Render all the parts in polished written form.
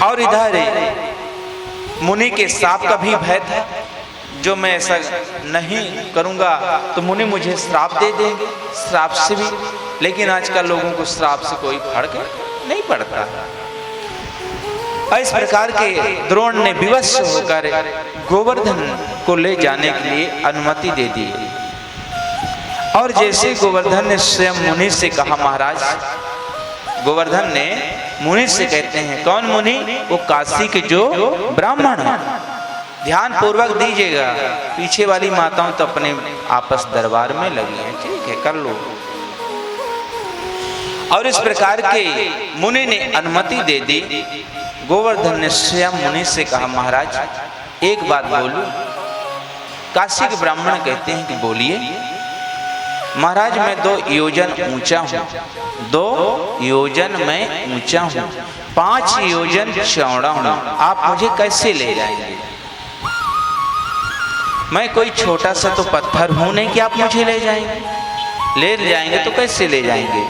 और इधर मुनि के श्राप का भी भय था, जो मैं ऐसा नहीं करूंगा तो मुनि मुझे श्राप दे देंगे, श्राप से भी। लेकिन आजकल लोगों को श्राप से कोई फर्क नहीं पड़ता। इस प्रकार के द्रोण ने विवश होकर गोवर्धन को ले जाने के लिए अनुमति दे दी। और जैसे गोवर्धन ने स्वयं मुनि से कहा, महाराज, गोवर्धन ने मुनि से कहते हैं, कौन मुनि? वो काशी के जो ब्राह्मण हैं। ध्यान पूर्वक दीजिएगा, पीछे वाली माताओं तो अपने आपस दरबार में लगी हैं, ठीक है, कर लो। और इस प्रकार के मुनि ने अनुमति दे दी। गोवर्धन ने स्वयं मुनि से कहा, महाराज एक बात बोलूं? काशी के ब्राह्मण कहते हैं कि बोलिए। महाराज, मैं 2 योजन ऊंचा हूं, 2 योजन मैं ऊंचा हूं, 5 योजन चौड़ा हूं, आप मुझे कैसे ले जाएंगे? मैं कोई छोटा सा तो पत्थर हूं नहीं कि आप मुझे ले जाएंगे। ले जाएंगे तो कैसे ले जाएंगे?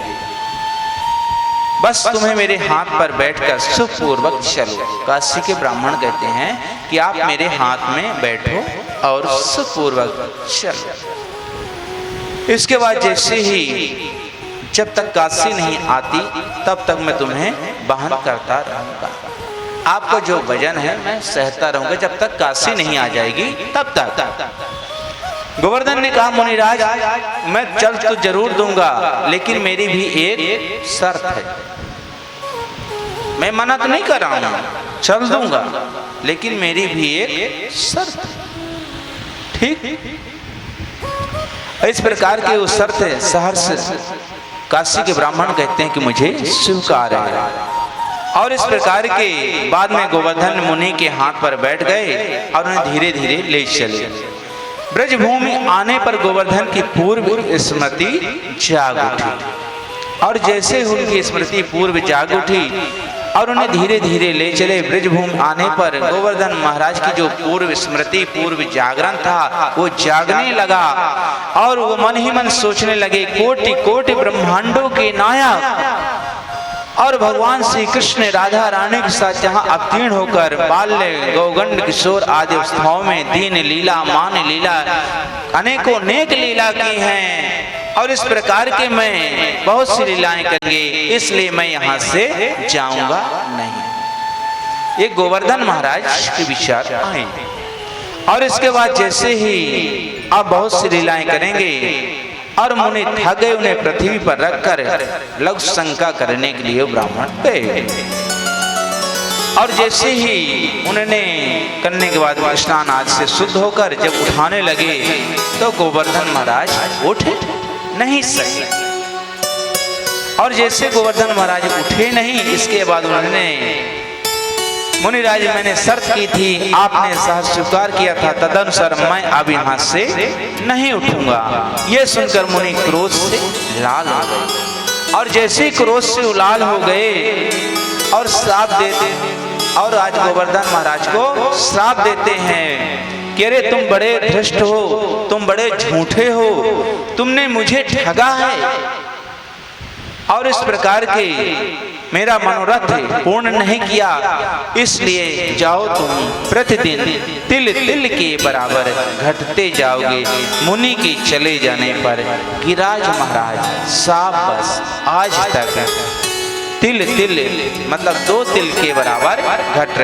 बस तुम्हें मेरे हाथ पर बैठकर सुखपूर्वक चलो। काशी के ब्राह्मण कहते हैं कि आप मेरे हाथ में बैठो और सुखपूर्वक चलो। इसके बाद जैसे ही, जब तक काशी नहीं आती तब तक मैं तुम्हें वहन करता रहूंगा। आपका जो वजन है मैं सहता रहूंगा जब तक काशी नहीं आ जाएगी तब तक। गोवर्धन ने कहा, मुनिराज, मैं चल तो जरूर दूंगा, लेकिन मेरी भी एक शर्त है। मैं मना तो नहीं कर रहा हूं, चल दूंगा, लेकिन मेरी भी एक शर्त है। ठीक? इस प्रकार के उस शर्त है। सहर्ष काशी के ब्राह्मण कहते हैं कि मुझे स्वीकार है। और इस प्रकार के बाद में गोवर्धन मुनि के हाथ पर बैठ गए और उन्हें धीरे धीरे ले चले। ब्रजभूमि आने पर गोवर्धन की पूर्व स्मृति जाग उठी। और जैसे उनकी स्मृति पूर्व जाग उठी और उन्हें धीरे धीरे ले चले, ब्रजभूमि आने पर गोवर्धन महाराज की जो पूर्व स्मृति, पूर्व जागरण था, वो जागने लगा। और वो मन ही मन सोचने लगे, कोटि कोटि ब्रह्मांडों के नायक और भगवान श्री कृष्ण राधा रानी के साथ जहाँ अवतीर्ण होकर बाल्य, गौगंड, किशोर आदि अवस्थाओं में दीन लीला, मान लीला, अनेकों नेक लीला की हैं। और इस प्रकार के मैं बहुत सी लीलाएं करेंगे, इसलिए मैं यहाँ से जाऊंगा नहीं। ये गोवर्धन महाराज के विचार आए। और इसके बाद जैसे ही आप बहुत सी लीलाएं करेंगे और मुनि थक गए, उन्हें पृथ्वी पर रखकर लघु शंका करने के लिए ब्राह्मण गए। और जैसे ही उन्होंने करने के बाद स्नान आदि से शुद्ध होकर जब उठाने लगे तो गोवर्धन महाराज उठ नहीं सके। और जैसे गोवर्धन महाराज उठे नहीं, इसके बाद उन्होंने, मुनिराज, मैंने शर्त की थी, आपने सहर्ष स्वीकार किया था, तदनुसार मैं अब यहाँ से नहीं उठूंगा। ये सुनकर मुनि क्रोध से लाल हो गए। और जैसे क्रोध से लाल हो गए और श्राप देते, और आज गोवर्धन महाराज को श्राप देते हैं कि अरे तुम बड़े भ्रष्ट हो, तुम बड़े झूठे हो, तुमने मुझे ठगा है। और इस प्रकार के मेरा मनोरथ पूर्ण नहीं किया, इसलिए जाओ तुम प्रतिदिन तिल तिल के बराबर घटते जाओगे। मुनि के चले जाने पर गिरिराज महाराज साफ बस आज तक तिल तिल मतलब 2 तिल के बराबर घट रहे।